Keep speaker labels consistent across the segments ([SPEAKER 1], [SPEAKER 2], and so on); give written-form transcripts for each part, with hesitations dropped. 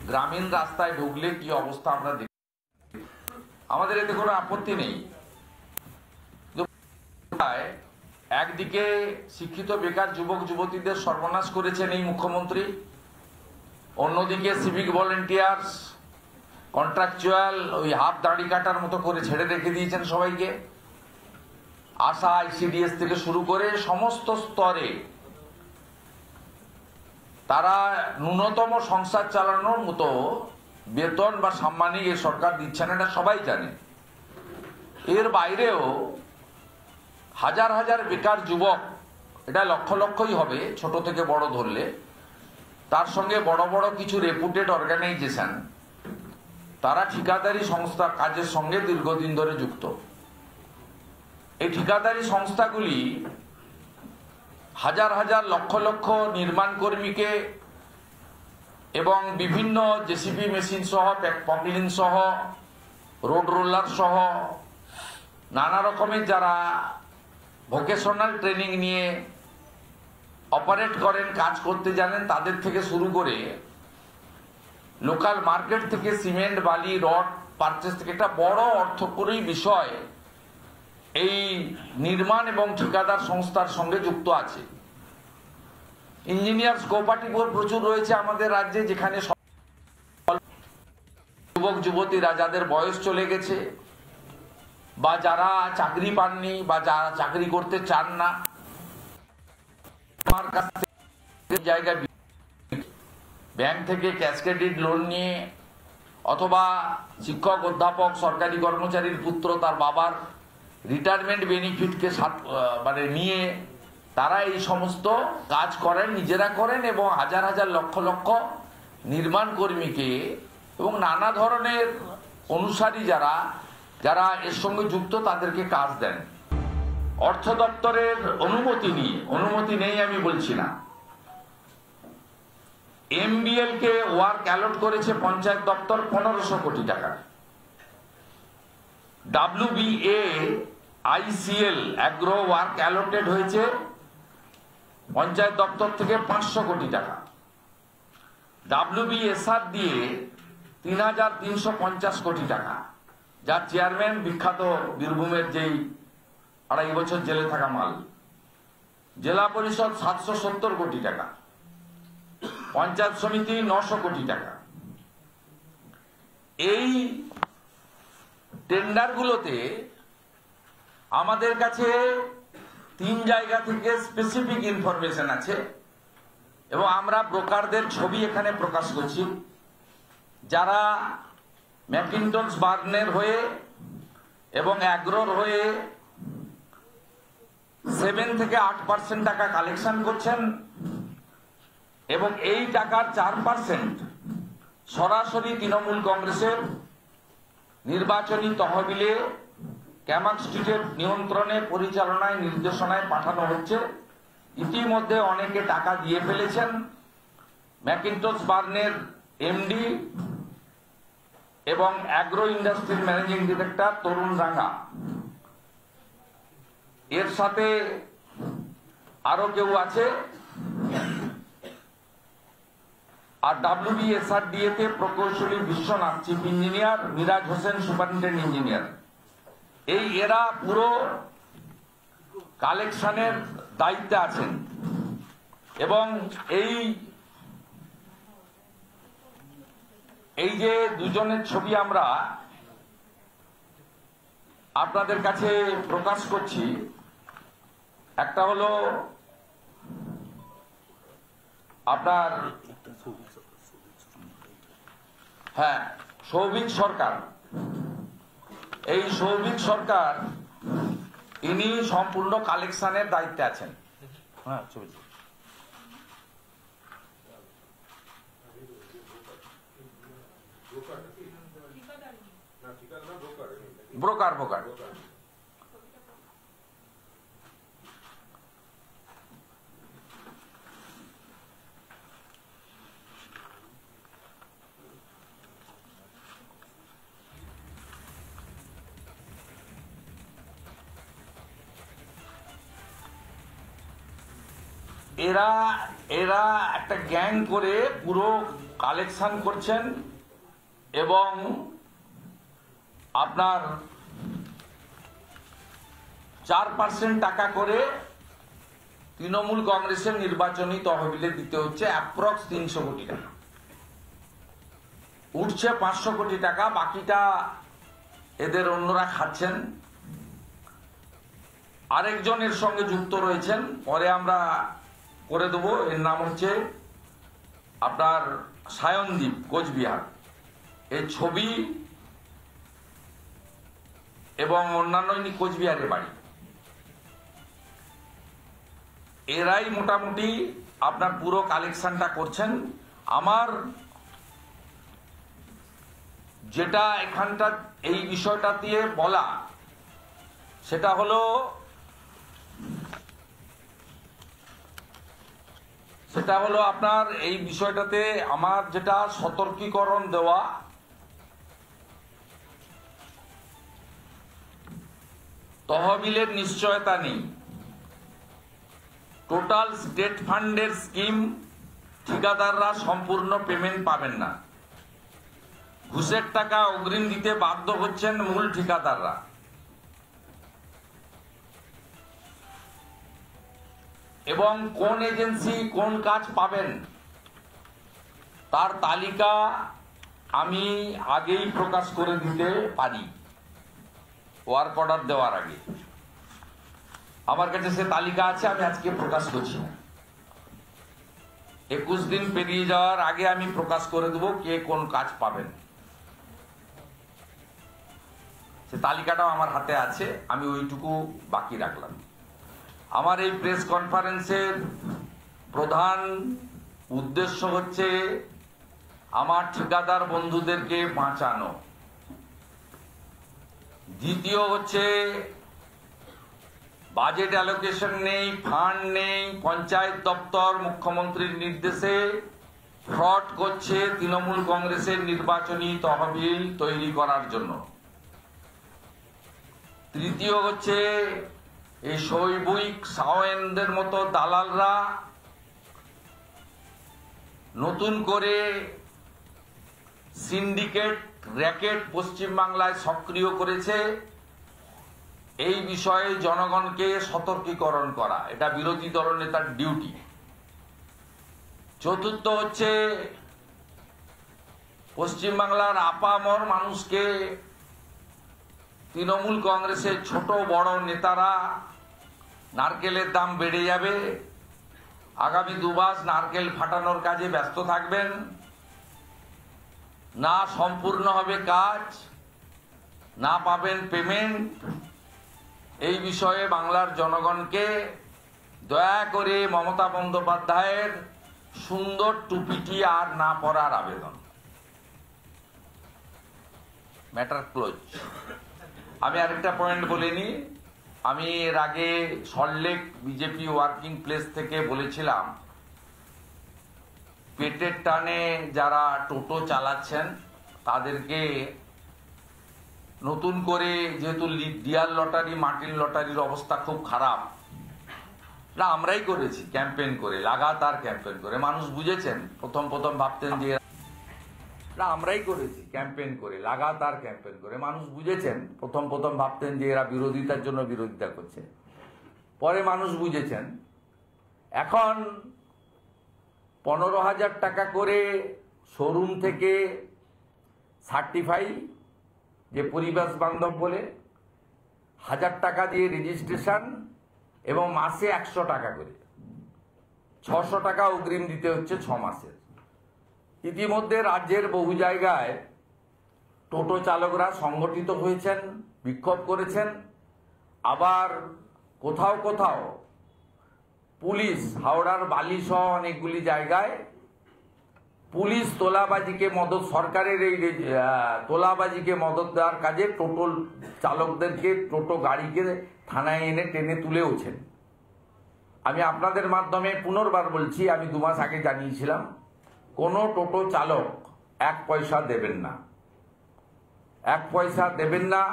[SPEAKER 1] গ্রামীণ রাস্তায় ঢুকলে কি অবস্থা আমরা দেখি। আমাদের এতে কোনো আপত্তি নেই। একদিকে শিক্ষিত বেকার যুবক যুবতীদের সর্বনাশ করেছেন এই মুখ্যমন্ত্রী, অন্যদিকে সিভিক ভলেন্টিয়ার্স কন্ট্রাকচুয়াল ওই হাফ দাড়ি কাটার মতো করে ছেড়ে রেখে দিয়েছেন সবাইকে। আশা আইসিডিএস থেকে শুরু করে সমস্ত স্তরে তারা ন্যূনতম সংসার চালানোর মতো বেতন বা সাম্মানিক এই সরকার দিচ্ছে না, এটা সবাই জানে। এর বাইরেও হাজার হাজার বেকার যুবক, এটা লক্ষ লক্ষই হবে ছোট থেকে বড় ধরলে, তার সঙ্গে বড় বড় কিছু রেপুটেড অর্গানাইজেশন, তারা ঠিকাদারি সংস্থা কাজের সঙ্গে দীর্ঘদিন ধরে যুক্ত। এই ঠিকাদারি সংস্থাগুলি হাজার হাজার লক্ষ লক্ষ নির্মাণ কর্মীকে এবং বিভিন্ন জেসিবি মেশিন সহ, পকলিন সহ, রোড রোলার সহ নানা রকমের যারা ভোকেশনাল ট্রেনিং নিয়ে অপারেট করেন, কাজ করতে জানেন, তাদের থেকে শুরু করে লোকাল মার্কেট থেকে সিমেন্ট বালি রড পারচেস থেকে একটা বড় অর্থকরী বিষয় এই নির্মাণ এবং ঠিকাদার সংস্থার সঙ্গে যুক্ত আছে। ইঞ্জিনিয়ার্স কোঅপারেটিভ প্রচুর রয়েছে আমাদের রাজ্যে, যেখানে যুবক যুবতীরা যাদের বয়স চলে গেছে বা যারা চাকরি পাননি বা যারা চাকরি করতে চান না, আমার কাছ থেকে জায়গায় ব্যাংক থেকে ক্যাশ ক্রেডিট লোন নিয়ে অথবা শিক্ষক অধ্যাপক সরকারি কর্মচারীর পুত্র তার বাবার রিটায়ারমেন্ট বেনিফিটকে মানে নিয়ে তারা এই সমস্ত কাজ করেন, নিজেরা করেন এবং হাজার হাজার লক্ষ লক্ষ নির্মাণ কর্মীকে এবং নানা ধরনের অনুসারী যারা যারা এর সঙ্গে যুক্ত তাদেরকে কাজ দেন। অর্থ দপ্তরের অনুমতি নেই আমি বলছি না, এমবিএল কে ওয়ার্ক অ্যালট করেছে পঞ্চায়েত দপ্তর 1500 কোটি টাকা, WBA ICL agro work allotted হয়েছে পঞ্চায়েত দপ্তর থেকে 500 কোটি টাকা, WBSR দিয়ে 3350 কোটি টাকা, যার চেয়ারম্যান বিখ্যাত বীরভূমের যেই 2.5 বছর জেলে থাকা মাল, জেলা পরিষদ 770 কোটি টাকা, পঞ্চায়েত সমিতি 900 কোটি টাকা। এই টেন্ডারগুলোতে আমাদের কাছে 3 জায়গা থেকে স্পেসিফিক ইনফরমেশন আছে এবং আমরা ব্রোকারদের ছবি এখানে প্রকাশ করছি, যারা ম্যাকিন্টনস বার্নের হয়ে এবং অ্যাগ্রোর হয়ে 7 থেকে 8% টাকা কালেকশন করছেন এবং এই টাকার 4% সরাসরি তৃণমূল কংগ্রেসের নির্বাচনী তহবিলে ক্যামাক স্ট্রিটের নিয়ন্ত্রণে পরিচালনায় নির্দেশনায় পাঠানো হচ্ছে। ইতিমধ্যে অনেকে টাকা দিয়ে ফেলেছেন। ম্যাকিন্টস বার্নের এমডি এবং অ্যাগ্রো ইন্ডাস্ট্রির ম্যানেজিং ডিরেক্টর তরুণ রাঙা, এর সাথে আরো কেউ আছে, আর WBSRDA তে প্রকৌশলী Biswanath chief engineer, Miraj Hossain superintendent engineer. এরা পুরো কালেকশনের দায়িত্বে আছেন এবং এই যে দুজনের ছবি আমরা আপনাদের কাছে প্রকাশ করছি, একটা হলো আপনার সৌভিক সরকার। এই সৌভিক সরকার ইনি সম্পূর্ণ কালেকশনের দায়িত্বে আছেন। ব্রোকার এরা একটা গ্যাং করে পুরো কালেকশন করছেন এবং আপনার 4% টাকা করে তৃণমূল কংগ্রেসের নির্বাচনী তহবিলে দিতে হচ্ছে, অ্যাপ্রক্স 300 কোটি টাকা। উঠছে 500 কোটি টাকা, বাকিটা এদের অন্যরা খাচ্ছেন। আরেকজন এর সঙ্গে যুক্ত রয়েছেন, পরে আমরা করে দেবো। এর নাম হচ্ছে আপনার সায়নদীপ, কোচবিহার। এর ছবি এবং অন্যান্য কোচবিহারের বাড়ি। এরাই মোটামুটি আপনার পুরো কালেকশনটা করছেন। আমার যেটা এখানটা এই বিষয়টা দিয়ে বলা, সেটা হলো আপনার এই বিষয়টাতে আমার যেটা সতর্কীকরণ দেওয়া, তহবিলের নিশ্চয়তা নেই, টোটাল স্টেট ফান্ডের স্কিম ঠিকাদাররা সম্পূর্ণ পেমেন্ট পাবেন না, ঘুষের টাকা অগ্রিম দিতে বাধ্য হচ্ছেন মূল ঠিকাদাররা। এবং কোন এজেন্সি কোন কাজ পাবেন তার তালিকা আমি আগেই প্রকাশ করে দিতে পারি, ওয়ার্ক অর্ডার দেওয়ার আগে। আমার কাছে সে তালিকা আছে, আমি আজকে প্রকাশ করছি। 21 দিন পেরিয়ে যাওয়ার আগে আমি প্রকাশ করে দেবো কে কোন কাজ পাবেন। সে তালিকাটাও আমার হাতে আছে, আমি ওইটুকু বাকি রাখলাম। আমার এই প্রেস কনফারেন্সের প্রধান উদ্দেশ্য হচ্ছে আমার ঠিকাদার বন্ধুদেরকে বাঁচানো। দ্বিতীয় হচ্ছে বাজেট অ্যালোকেশন নেই, ফান্ড নেই, পঞ্চায়েত দপ্তর মুখ্যমন্ত্রীর নির্দেশে ফ্রড করছে তৃণমূল কংগ্রেসের নির্বাচনী তহবিল তৈরি করার জন্য। তৃতীয় হচ্ছে এই শৈবুইক সাওয়েনদের মতো দালালরা নতুন করে সিন্ডিকেট র্যাকেট পশ্চিমবাংলায় সক্রিয় করেছে। এই বিষয়ে জনগণকে সতর্কীকরণ করা, এটা বিরোধী দলনেতার ডিউটি। চতুর্থ হচ্ছে পশ্চিমবাংলার আপামর মানুষকে তৃণমূল কংগ্রেসের ছোট বড় নেতারা নারকেলের দাম বেড়ে যাবে, আগামী 2 মাস নারকেল ফাটানোর কাজে ব্যস্ত থাকবেন, না সম্পূর্ণ হবে কাজ, না পাবেন পেমেন্ট। এই বিষয়ে বাংলার জনগণকে দয়া করে মমতা বন্দ্যোপাধ্যায়ের সুন্দর টুপিটি আর না পরার আবেদন। Matter close. আমি আরেকটা পয়েন্ট বলিনি, আমি এর আগে সল্টলেক বিজেপি ওয়ার্কিং প্লেস থেকে বলেছিলাম, পেটের টানে যারা টোটো চালাচ্ছেন তাদেরকে নতুন করে, যেহেতু ডিয়ার লটারি মাটির লটারির অবস্থা খুব খারাপ, না আমরাই করেছি ক্যাম্পেইন করে, লাগাতার ক্যাম্পেইন করে। মানুষ বুঝেছেন, প্রথম ভাবতেন যে আমরাই করেছি ক্যাম্পেইন করে, লাগাতার ক্যাম্পেইন করে। মানুষ বুঝেছেন, প্রথম ভাবতেন যে এরা বিরোধিতার জন্য বিরোধিতা করছে, পরে মানুষ বুঝেছেন। এখন 15,000 টাকা করে শোরুম থেকে সার্টিফাই, যে পরিবেশ বান্ধব বলে, 1000 টাকা দিয়ে রেজিস্ট্রেশন এবং মাসে 100 টাকা করে, 600 টাকা অগ্রিম দিতে হচ্ছে 6 মাসের। ইতিমধ্যে রাজ্যের বহু জায়গায় টোটো চালকরা সংগঠিত হয়েছেন, বিক্ষোভ করেছেন। আবার কোথাও পুলিশ, হাওড়ার বালিসহ অনেকগুলি জায়গায় পুলিশ তোলাবাজিকে মদত, সরকারের এই তোলাবাজিকে মদত দেওয়ার কাজে টোটো চালকদেরকে, টোটো গাড়িকে থানায় এনে টেনে তুলেওছেন। আমি আপনাদের মাধ্যমে পুনর্বার বলছি, আমি 2 মাস আগে জানিয়েছিলাম, কোনো টোটো চালক 1 পয়সা দেবেন না, 1 পয়সা দেবেন না।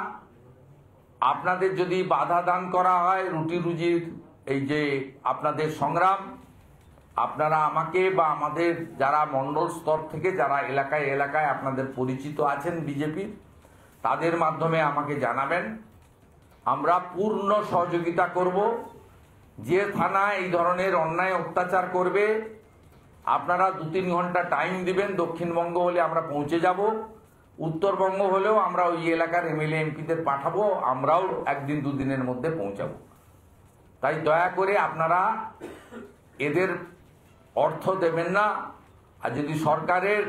[SPEAKER 1] আপনাদের যদি বাধা দান করা হয় রুটি রুজির এই যে আপনাদের সংগ্রাম, আপনারা আমাকে বা আমাদের যারা মণ্ডল স্তর থেকে যারা এলাকায় এলাকায় আপনাদের পরিচিত আছেন বিজেপির, তাদের মাধ্যমে আমাকে জানাবেন। আমরা পূর্ণ সহযোগিতা করব। যে থানা এই ধরনের অন্যায় অত্যাচার করবে আপনারা 2-3 ঘন্টা টাইম দিবেন। দক্ষিণবঙ্গ হলে আমরা পৌঁছে যাব, উত্তরবঙ্গ হলেও আমরা ওই এলাকার এমএলএ এমপিদের পাঠাবো, আমরাও 1-2 দিনের মধ্যে পৌঁছাবো। তাই দয়া করে আপনারা এদের অর্থ দেবেন না। আর যদি সরকারের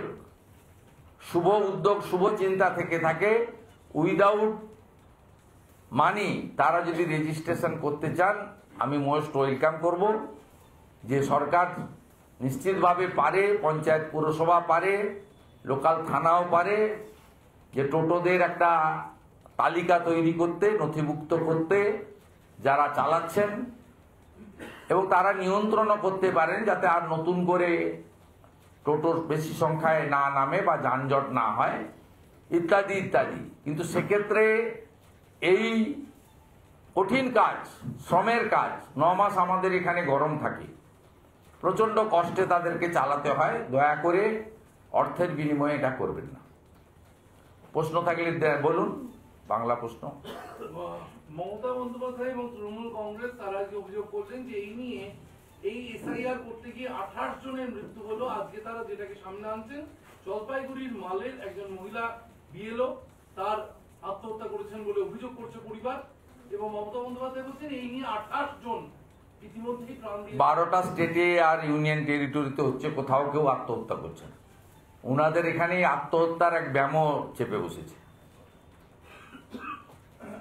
[SPEAKER 1] শুভ উদ্যোগ শুভ চিন্তা থেকে থাকে, উইদাউট মানি তারা যদি রেজিস্ট্রেশন করতে চান, আমি মোস্ট ওয়েলকাম করব। যে সরকার নিশ্চিতভাবে পারে, পঞ্চায়েত পুরসভা পারে, লোকাল থানাও পারে, যে টোটোদের একটা তালিকা তৈরি করতে, নথিভুক্ত করতে যারা চালাচ্ছেন, এবং তারা নিয়ন্ত্রণও করতে পারেন যাতে আর নতুন করে টোটো বেশি সংখ্যায় না নামে বা যানজট না হয়, ইত্যাদি ইত্যাদি। কিন্তু সেক্ষেত্রে এই কঠিন কাজ, শ্রমের কাজ, 9 মাস আমাদের এখানে গরম থাকে, প্রচন্ড কষ্টে তাদেরকে চালাতে হয়। দয়া করে অর্থের বিনিময়ে এটা করবেন না। প্রশ্ন থাকলে বলুন, বাংলা প্রশ্ন।
[SPEAKER 2] মমতা বন্দ্যোপাধ্যায় এবং তৃণমূল কংগ্রেস তারা যে অভিযোগ করছেন যে এই নিয়ে এই এসআইআর করতে গিয়ে 28 জনের মৃত্যু হলো। আজকে তারা যেটাকে সামনে আনছেন, জলপাইগুড়ির মালের একজন মহিলা বিএলও তার আত্মহত্যা করেছেন বলে অভিযোগ করছে পরিবার, এবং মমতা বন্দ্যোপাধ্যায় বলছেন এই নিয়ে 28 জন ইতিমধ্যেই প্রাণ দিয়ে
[SPEAKER 1] 12টা স্টেটে আর ইউনিয়ন টেরিটরিতে হচ্ছে, কোথাও কেউ আত্মহত্যা করছে না। ওনাদের এখানেই আত্মহত্যার এক ব্যামো চেপে বসেছে।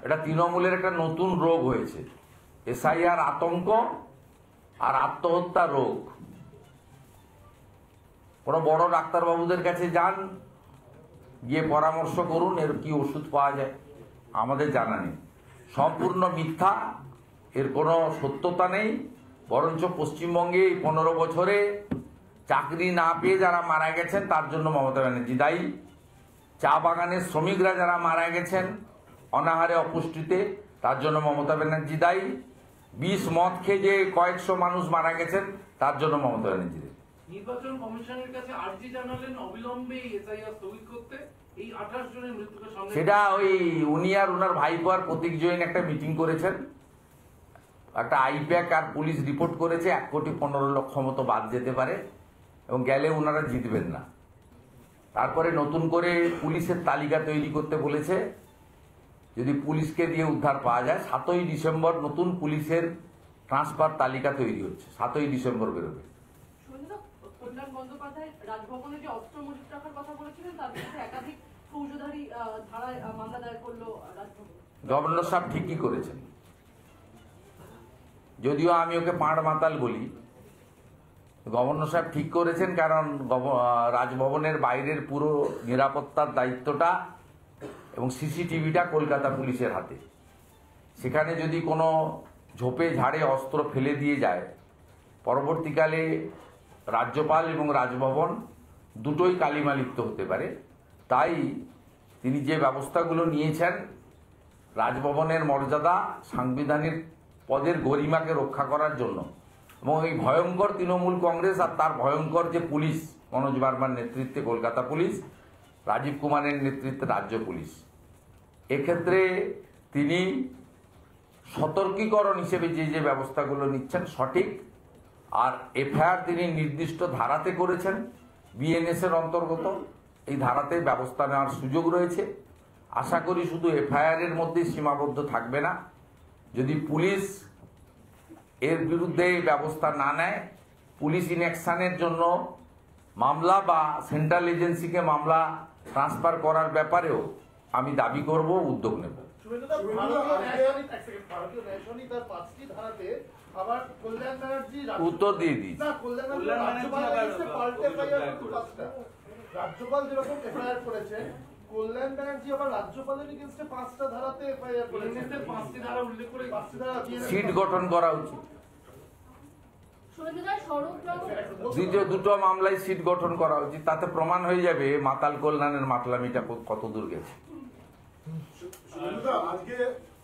[SPEAKER 1] এটা তৃণমূলের একটা নতুন রোগ হয়েছে, এসআইআর আতঙ্ক আর আত্মহত্যা রোগ। কোনো বড় ডাক্তারবাবুদের কাছে যান, গিয়ে পরামর্শ করুন এর কি ওষুধ পাওয়া যায়। আমাদের জানা নেই, সম্পূর্ণ মিথ্যা, এর কোনো সত্যতা নেই। বরঞ্চ পশ্চিমবঙ্গে এই 15 বছরে চাকরি না পেয়ে যারা মারা গেছেন তার জন্য মমতা ব্যানার্জি দায়ী। চা বাগানের শ্রমিকরা যারা মারা গেছেন অনাহারে অপুষ্টিতে, তার জন্য মমতা ব্যানার্জি দায়ী। বিষ মদ খেয়ে যে কয়েকশো মানুষ মারা গেছেন তার জন্য মমতা ব্যানার্জি দায়ী।
[SPEAKER 2] নির্বাচন কমিশনের কাছে আর্জি জানালেন অবিলম্বে এসআইআর স্থগিত করতে, এই 28 জনের মৃত্যুকে সামনে।
[SPEAKER 1] সেটা ওই উনি আর ওনার ভাইপো আর প্রতীক জৈন একটা মিটিং করেছেন, একটা আইপ্যাক আর পুলিশ রিপোর্ট করেছে 1,15,00,000 মতো বাদ যেতে পারে, এবং গেলে ওনারা জিতবেন না। তারপরে নতুন করে পুলিশের তালিকা তৈরি করতে বলেছে, যদি পুলিশকে দিয়ে উদ্ধার পাওয়া যায়। 7ই ডিসেম্বর নতুন পুলিশের ট্রান্সফার তালিকা তৈরি হচ্ছে, 7ই ডিসেম্বর বেরোবে।
[SPEAKER 3] কল্যাণ বন্দ্যোপাধ্যায় রাজভবনে যে অস্ত্র মজুত রাখার কথা বলেছিলেন, তার বিরুদ্ধে একাধিক ফৌজদারি ধারায় মামলা দায়ের করলো রাজভবন।
[SPEAKER 1] গভর্নর সাহেব ঠিকই করেছেন, যদিও আমি ওকে পাঁড় মাতাল বলি। গভর্নর সাহেব ঠিক করেছেন, কারণ রাজভবনের বাইরের পুরো নিরাপত্তার দায়িত্বটা এবং সিসিটিভিটা কলকাতা পুলিশের হাতে। সেখানে যদি কোনো ঝোপে ঝাড়ে অস্ত্র ফেলে দিয়ে যায়, পরবর্তীকালে রাজ্যপাল এবং রাজভবন দুটোই কালিমালিপ্ত হতে পারে। তাই তিনি যে ব্যবস্থাগুলো নিয়েছেন, রাজভবনের মর্যাদা, সাংবিধানিক পদের গরিমাকে রক্ষা করার জন্য, এবং এই ভয়ঙ্কর তৃণমূল কংগ্রেস আর তার ভয়ঙ্কর যে পুলিশ, মনোজ বার্মার নেতৃত্বে কলকাতা পুলিশ, রাজীব কুমারের নেতৃত্বে রাজ্য পুলিশ, এক্ষেত্রে তিনি সতর্কীকরণ হিসেবে যে যে ব্যবস্থাগুলো নিচ্ছেন সঠিক। আর এফআইআর তিনি নির্দিষ্ট ধারাতে করেছেন, বিএনএস এর অন্তর্গত, এই ধারাতে ব্যবস্থা নেওয়ার সুযোগ রয়েছে। আশা করি শুধু এফআইআর এর মধ্যেই সীমাবদ্ধ থাকবে না। যদি পুলিশ এর বিরুদ্ধে ব্যবস্থা না নেয়, পুলিশ ইনঅ্যাকশনের জন্য মামলা বা সেন্ট্রাল এজেন্সিকে মামলা ট্রান্সফার করার ব্যাপারেও আমি দাবি করব, উদ্যোগ নেব। উত্তর দিয়ে দিই।
[SPEAKER 4] রাজ্যপাল যেরকম এফআইআর করেছে, কল্যাণ ব্যানার্জি আবার রাজ্যপালের এগেইনস্টে 5টা ধারাতে এফআইআর করেছে। 5টি ধারা উল্লেখ করে 5টি ধারা
[SPEAKER 1] সিট গঠন করা উচিত। দুটো মামলায় সিট গঠন করা উচিত, তাতে প্রমাণ হয়ে যাবে মাতাল কল্যাণের মাতলামিটা কত দূর গেছে।
[SPEAKER 4] আজকে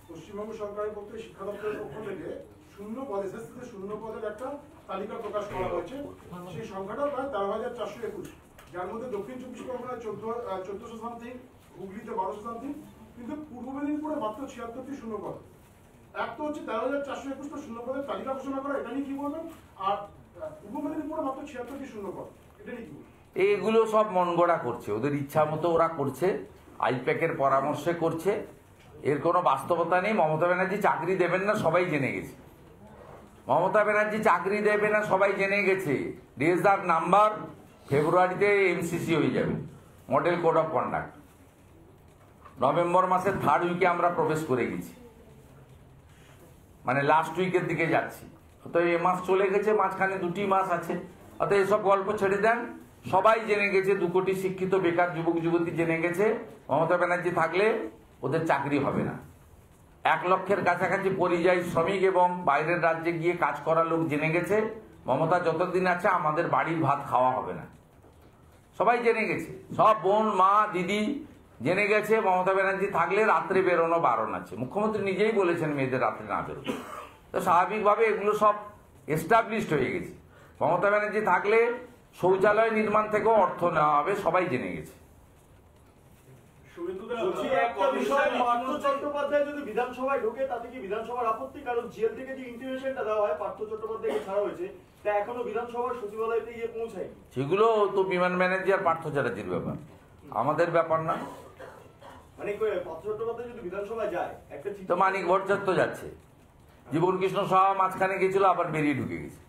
[SPEAKER 4] পশ্চিমবঙ্গ সরকারের পক্ষে শিক্ষা দপ্তরের পক্ষ থেকে শূন্য পদের একটা
[SPEAKER 5] তালিকা প্রকাশ করা হয়েছে, সেই সংখ্যাটা প্রায় 13,421, যার মধ্যে দক্ষিণ 24 পরগনায় 1400 সামথিং, হুগলিতে 1200 সামথিং, কিন্তু পূর্ব মেদিনীপুরে মাত্র 76টি শূন্যপদ। এক তো হচ্ছে 13,421টা শূন্যপদের তালিকা ঘোষণা করা, এটা নিয়ে কি বলবেন? আর পূর্ব মেদিনীপুরে মাত্র 76টি শূন্যপদ, এটা নিয়ে কি বলবেন?
[SPEAKER 1] এগুলো সব মন গড়া করছে, ওদের ইচ্ছা মতো ওরা করছে, আইপ্যাকের পরামর্শে করছে, এর কোনো বাস্তবতা নেই। মমতা ব্যানার্জি চাকরি দেবেন না সবাই জেনে গেছে, মমতা ব্যানার্জি চাকরি দেবে না সবাই জেনে গেছে। রেজার নাম্বার ফেব্রুয়ারিতে এমসিসি হয়ে যাবে, model code of conduct. November মাসের 3rd উইকে আমরা প্রবেশ করে গেছি, মানে লাস্ট উইকের দিকে যাচ্ছি। তো এ মাস চলে গেছে, মাঝখানে 2টি মাস আছে। অর্থাৎ এসব গল্প ছেড়ে দেন, সবাই জেনে গেছে, 2 কোটি শিক্ষিত বেকার যুবক যুবতী জেনে গেছে মমতা ব্যানার্জি থাকলে ওদের চাকরি হবে না। 1 লক্ষের কাছাকাছি পরিযায়ী শ্রমিক এবং বাইরের রাজ্যে গিয়ে কাজ করা লোক জেনে গেছে মমতা যতদিন আছে আমাদের বাড়ির ভাত খাওয়া হবে না। সবাই জেনে গেছে, সব বোন মা দিদি জেনে গেছে মমতা ব্যানার্জি থাকলে রাত্রে বেরোনো বারণ আছে। মুখ্যমন্ত্রী নিজেই বলেছেন মেয়েদের রাত্রে না বেরোতে। তো স্বাভাবিকভাবে এগুলো সব এস্টাবলিশড হয়ে গেছে। মমতা ব্যানার্জি থাকলে শৌচালয় নির্মাণ থেকেও অর্থ নেওয়া হবে, সবাই জেনে গেছে।
[SPEAKER 6] বলছি একটা বিষয়, পার্থ চট্টোপাধ্যায় যদি বিধানসভায় ঢোকে তাতে কি বিধানসভার আপত্তি? কারণ জেল থেকে যে ইন্টিমেশনটা দেওয়া হয় পার্থ চট্টোপাধ্যায়কে ছাড়া হয়েছে, তা এখনো বিধানসভার সচিবালয়তে গিয়ে পৌঁছায়নি।
[SPEAKER 1] সেগুলো তো বিমান ব্যানার্জি আর পার্থ চ্যাটার্জির ব্যাপার, আমাদের ব্যাপার না।
[SPEAKER 6] মানে পার্থ চট্টোপাধ্যায় যদি বিধানসভায় যায় একটা
[SPEAKER 1] তো মানিক ভট্টাচার্য তো যাচ্ছে, জীবন কৃষ্ণ সাহা মাঝখানে গেছিল আবার বেরিয়ে ঢুকে গেছে।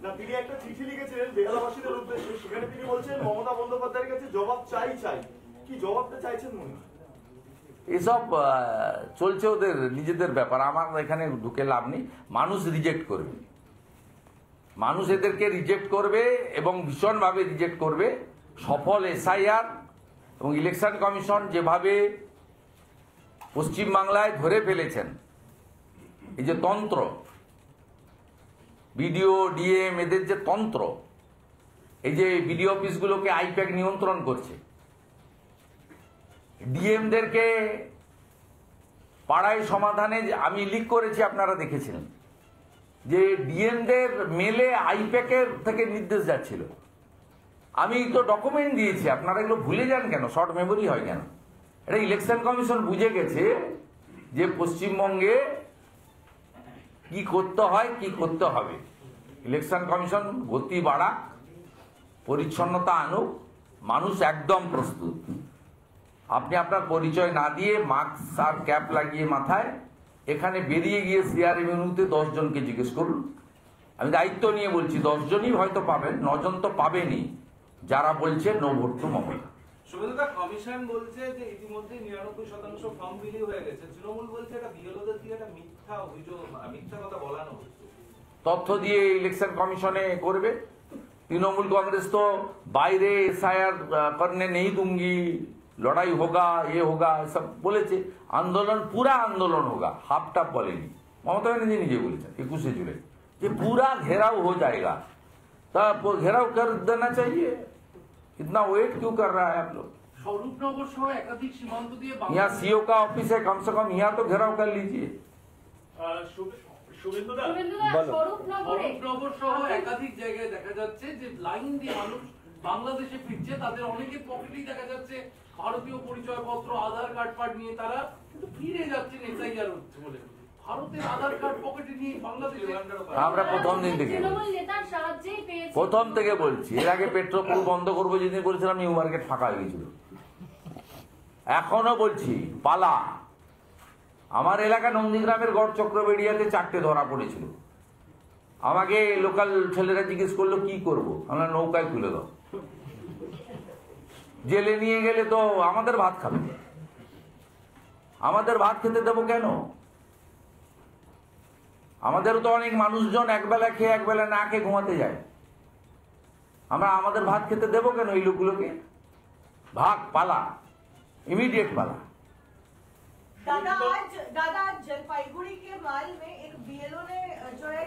[SPEAKER 6] না, তিনি একটা চিঠি লিখেছিলেন বেহালাবাসীদের উদ্দেশ্যে, সেখানে তিনি বলছেন মমতা বন্দ্যোপাধ্যায়ের কাছে জবাব চাই। কি জবাবটা চাইছেন মনে হয়?
[SPEAKER 1] এসব চলছে ওদের নিজেদের ব্যাপার, আমার এখানে ঢুকে লাভ নেই। মানুষ রিজেক্ট করবে, মানুষ এদেরকে রিজেক্ট করবে এবং ভীষণভাবে রিজেক্ট করবে। সফল এসআইআর এবং ইলেকশন কমিশন যেভাবে পশ্চিমবাংলায় ধরে ফেলেছেন, এই যে তন্ত্র, বিডিও ডিএম এদের যে তন্ত্র, এই যে বিডিও অফিসগুলোকে আইপ্যাক নিয়ন্ত্রণ করছে, ডিএমদেরকে পাড়ায় সমাধানে আমি লিক করেছি, আপনারা দেখেছিলেন যে ডিএমদের মেলে আইপ্যাকের থেকে নির্দেশ যাচ্ছিল। আমি তো ডকুমেন্ট দিয়েছি, আপনারা এগুলো ভুলে যান কেন, শর্ট মেমোরি হয় কেন? এটা ইলেকশন কমিশন বুঝে গেছে যে পশ্চিমবঙ্গে কি করতে হয় কি করতে হবে। ইলেকশন কমিশন গতি বাড়াক, পরিচ্ছন্নতা আনুক, মানুষ একদম প্রস্তুত। আপনি আপনার পরিচয় না দিয়ে মাস্ক আর ক্যাপ লাগিয়ে মাথায় এখানে বেরিয়ে গিয়ে সিআর এভিনিউতে 10 জনকে জিজ্ঞেস করুন। আমি দায়িত্ব নিয়ে বলছি, 10 জনই হয়তো পাবেন, 9 জন তো পাবেনই যারা বলছে নো ভোট টু মমতা।
[SPEAKER 2] শুভেন্দুদা, কমিশন বলছে যে ইতিমধ্যে 99% ফর্ম বিলি হয়ে গেছে। তৃণমূল বলছে এটা বিএলওদের দিয়ে একটা মিথ্যা অভিযোগ, মিথ্যা কথা বলানো হচ্ছে।
[SPEAKER 1] তথ্য দিয়ে ইলেকশন কমিশনে করবে। তৃণমূল কাंग्रेस तो বাইরে एसआईआर करने नहीं दूंगी, लड़ाई होगा, ये होगा, सब বলেছে। আন্দোলন পুরা আন্দোलन होगा, হাফটা বলেনি। মমতা ব্যানার্জি নিজে বলেছেন 21 जुलाई যে पूरा घेराव हो जाएगा। तब घेराव कर देना चाहिए, इतना वेट क्यों कर रहा है आप लोग?
[SPEAKER 2] স্বরূপনগর সহ একাধিক সীমান্ত দিয়ে
[SPEAKER 1] यहाँ सीओ का ऑफिस है, कम से कम यहाँ तो घेराव कर लीजिए।
[SPEAKER 6] শুভেন্দুদা,
[SPEAKER 2] স্বরূপনগর সহ একাধিক জায়গায় দেখা যাচ্ছে যে লাইন দিয়ে মানুষ বাংলাদেশে ফিরছে, তাদের অনেকের পকেটেই দেখা যাচ্ছে ভারতীয় পরিচয়পত্র, আধার কার্ড নিয়ে তারা কিন্তু ফিরে যাচ্ছেন এসআইআর হচ্ছে বলে। ভারতের আধার কার্ড পকেটে নিয়ে বাংলাদেশে
[SPEAKER 1] আমরা প্রথম দিন থেকে প্রথম থেকে বলছি, এর আগে পেট্রোল বন্ধ করবো যেদিন বলছিলাম নিউ মার্কেট ফাঁকা হয়ে গেছিল। এখনো বলছি পালা। আমার এলাকা নন্দীগ্রামের গড় চক্রবেড়িয়াতে 4টে ধরা পড়েছিল। আমাকে লোকাল ছেলেরা জিজ্ঞেস করলো কি করবো, আমরা নৌকায় তুলে দাও। জেলে নিয়ে গেলে তো আমাদের ভাত খাবে, আমাদের ভাত খেতে দেবো কেন? আমাদেরও তো অনেক মানুষজন একবেলা খেয়ে একবেলা না খেয়ে ঘুমাতে যায়। আমরা আমাদের ভাত খেতে দেবো কেন এই লোকগুলোকে? ভাগ, পালা, इमीडिएट पाला।
[SPEAKER 7] दादा आज जलपाईगुड़ी के माल में एक बीएलओ ने जो है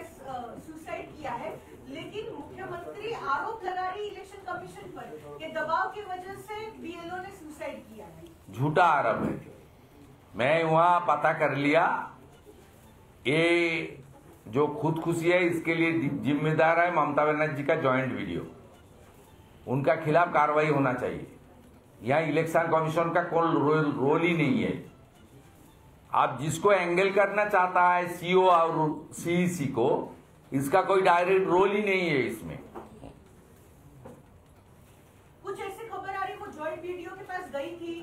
[SPEAKER 7] सुसाइड किया है, लेकिन मुख्यमंत्री आरोप लगा रही इलेक्शन कमीशन पर कि दबाव की वजह से बीएलओ ने सुसाइड किया है।
[SPEAKER 1] झूठा आरोप है। मैं वहां पता कर लिया, ये जो खुदकुशी है इसके लिए जिम्मेदार है ममता बनर्जी का जॉइंट वीडियो। उनका खिलाफ कार्रवाई होना चाहिए। यहाँ इलेक्शन कमीशन का कोई रोल ही नहीं है। आप जिसको एंगल करना चाहता है सीओ और सीईसी को, इसका कोई डायरेक्ट रोल ही नहीं है इसमें।
[SPEAKER 7] कुछ ऐसी खबर आ रही वो जॉइंट वीडियो के पास गई थी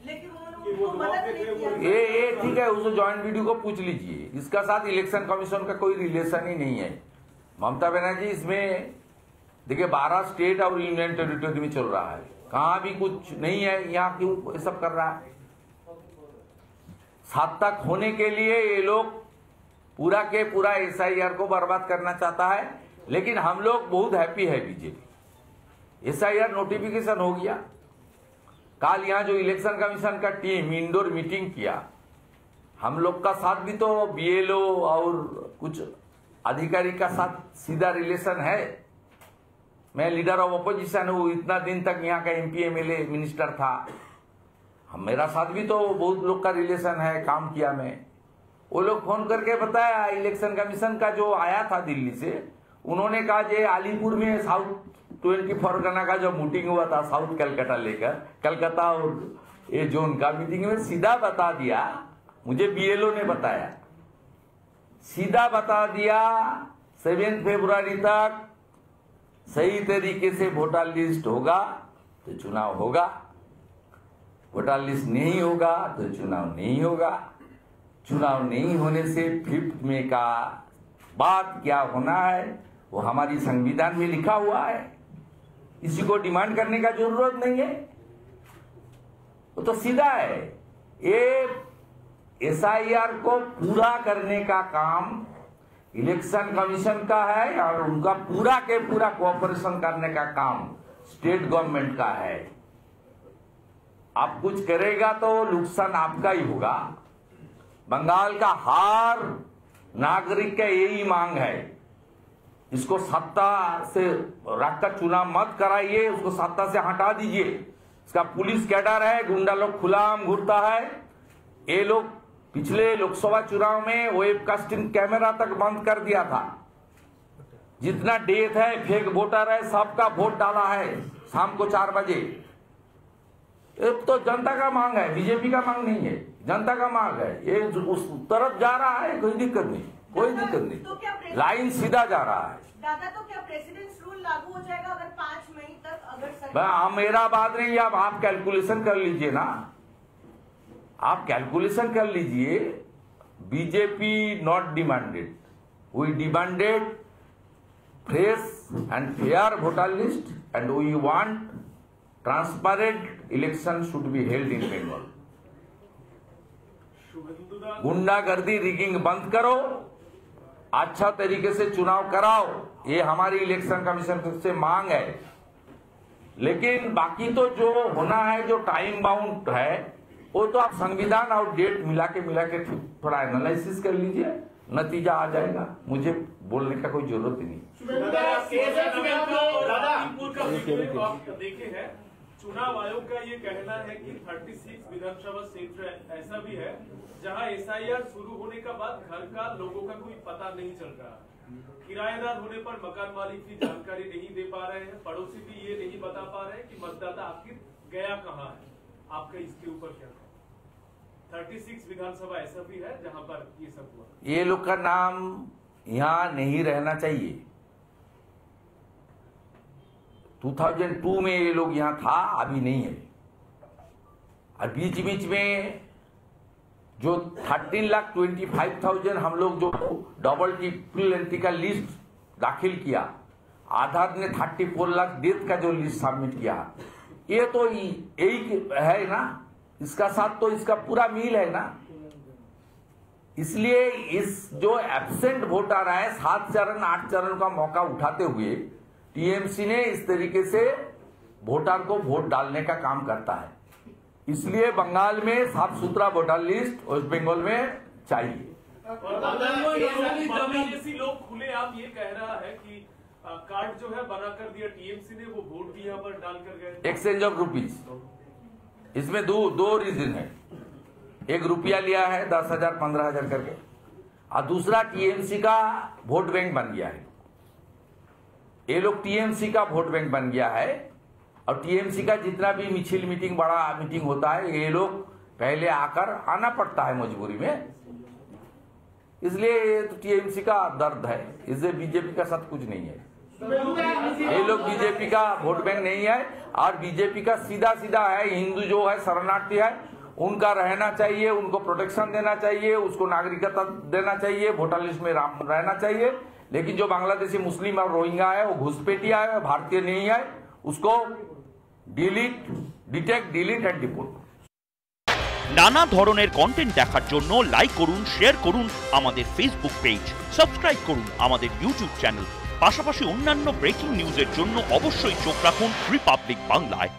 [SPEAKER 7] लेकिन उन्होंने उनको मदद नहीं किया।
[SPEAKER 1] ये ठीक है, उस जॉइंट वीडियो को पूछ लीजिए। इसका साथ इलेक्शन कमीशन का कोई रिलेशन ही नहीं है। ममता बनर्जी इसमें देखिए 12 स्टेट और यूनियन टेरिटरी में चल रहा है, कहाँ भी कुछ नहीं है। यहाँ क्यों ये सब कर रहा है? 7 तक होने के लिए ये लोग पूरा के पूरा एसआईआर को बर्बाद करना चाहता है। लेकिन हम लोग बहुत हैप्पी है बीजेपी, एसआईआर नोटिफिकेशन हो गया। कल यहाँ जो इलेक्शन कमीशन का टीम इंडोर मीटिंग किया, हम लोग का साथ भी तो बीएलओ और कुछ अधिकारी का साथ सीधा रिलेशन है। मैं लीडर ऑफ अपोजिशन हूँ, इतना दिन तक यहाँ का एमपी एमएलए मिनिस्टर था। मेरा साथ भी तो बहुत लोग का रिलेशन है, काम किया मैं। वो लोग फोन करके बताया इलेक्शन कमीशन का जो आया था दिल्ली से, उन्होंने कहा जे अलीपुर में साउथ 24 परगना का जो मीटिंग हुआ था साउथ कलकत्ता लेकर, कलकत्ता और ये जोन का मीटिंग में सीधा बता दिया, मुझे बीएलओ ने बताया, सीधा बता दिया 7 फरवरी तक सही तरीके से वोटर लिस्ट होगा तो चुनाव होगा, वोटर लिस्ट नहीं होगा तो चुनाव नहीं होगा। चुनाव नहीं होने से 5 मई का बाद क्या होना है वो हमारी संविधान में लिखा हुआ है। किसी को डिमांड करने का जरूरत नहीं है, वो तो सीधा है। ये एसआईआर को पूरा करने का काम इलेक्शन कमीशन का है और उनका पूरा के पूरा कोऑपरेशन करने का काम स्टेट गवर्नमेंट का है। आप कुछ करेगा तो नुकसान आपका ही होगा। बंगाल का हर नागरिक का यही मांग है, इसको सत्ता से रखकर चुनाव मत कराइए, उसको सत्ता से हटा दीजिए। इसका पुलिस कैडर है, गुंडा लोग खुलाम घूरता है। ये लोग पिछले लोकसभा चुनाव में वेबकास्टिंग कैमरा तक बंद कर दिया था। जितना डेथ है, फेक वोटर है, सबका वोट डाला है शाम को 4 बजे। ये तो जनता का मांग है, बीजेपी का मांग नहीं है, जनता का मांग है। ये उस तरफ जा रहा है, कोई दिक्कत नहीं, कोई दिक्कत नहीं, लाइन सीधा जा रहा है।
[SPEAKER 7] दादा तो क्या प्रेसिडेंट्स रूल लागू हो जाएगा अगर 5 मई तक अगर
[SPEAKER 1] मेरा बात नहीं, अब आप कैलकुलेशन कर लीजिए ना, आप कैलकुलेशन कर लीजिए। BJP not demanded, we demanded fresh and fair voter list and we want transparent election should be held in Bengal. गुंडागर्दी रिगिंग बंद करो, अच्छा तरीके से चुनाव कराओ, ये हमारी इलेक्शन कमीशन से मांग है। लेकिन बाकी तो जो होना है, जो टाइम बाउंड है, वो तो आप संविधान और डेट मिला के थोड़ा एनालिसिस कर लीजिए, नतीजा आ जाएगा। मुझे बोलने का कोई जरूरत ही नहीं।
[SPEAKER 8] देखे हैं, चुनाव आयोग का ये कहना है कि 36 विधानसभा क्षेत्र ऐसा भी है जहां एसआईआर शुरू होने का बाद घर का लोगों का कोई पता नहीं चल रहा। किराएदार होने पर मकान मालिक की जानकारी नहीं दे पा रहे हैं, पड़ोसी भी ये नहीं बता पा रहे हैं कि मतदाता आखिर गया कहाँ है। आपका इसके ऊपर क्या है? 36 विधानसभा ऐसा भी है जहां पर ये सब हुआ।
[SPEAKER 1] ये लोग का नाम यहाँ नहीं रहना चाहिए। 2002 में ये लोग यहाँ था, अभी नहीं है। और बीच बीच में जो 13,25,000 हम लोग जो डबल ट्रिपल एंट्री का लिस्ट दाखिल किया, आधार ने 34 लाख डेथ का जो लिस्ट सबमिट किया, ये तो यही है ना, इसका साथ तो इसका पूरा मील है ना। इसलिए इस जो एब्सेंट वोटर है 7 चरण 8 चरण का मौका उठाते हुए टीएमसी ने इस तरीके से वोटर को वोट डालने का काम करता है। इसलिए बंगाल में साफ सुथरा वोटर लिस्ट वेस्ट बंगाल में चाहिए।
[SPEAKER 8] लोग खुले आप ये कह रहा है कि कार्ड जो है बना कर दिया टीएमसी ने, वो वोट भी यहाँ पर डालकर गए।
[SPEAKER 1] एक्सचेंज ऑफ रुपीज, इसमें दो रीजन है। एक रुपया लिया है 10,000 15,000 करके, और दूसरा टीएमसी का वोट बैंक बन गया है। ये लोग टीएमसी का वोट बैंक बन गया है और टीएमसी का जितना भी मिছিল मीटिंग बड़ा मीटिंग होता है ये लोग पहले आकर आना पड़ता है मजबूरी में, इसलिए ये तो टीएमसी का दर्द है, इससे बीजेपी का साथ कुछ नहीं है। ये लोग बीजेपी का वोट बैंक नहीं है और बीजेपी का सीधा सीधा है, हिंदू जो है शरणार्थी है उनका रहना चाहिए, उनको प्रोटेक्शन देना चाहिए, उसको नागरिकता देना चाहिए, वोटर लिस्ट में रहना चाहिए। लेकिन जो बांग्लादेशी मुस्लिम और रोहिंग्या है वो घुसपैठिया है, भारतीय नहीं है, उसको डिटेक्ट डिलीट एंड डिपोर्ट।
[SPEAKER 9] নানা ধরনের কন্টেন্ট দেখার জন্য লাইক করুন, শেয়ার করুন আমাদের ফেসবুক পেজ, সাবস্ক্রাইব করুন আমাদের ইউটিউব চ্যানেল। পাশাপাশি অন্যান্য ব্রেকিং নিউজের জন্য অবশ্যই চোখ রাখুন রিপাবলিক বাংলায়।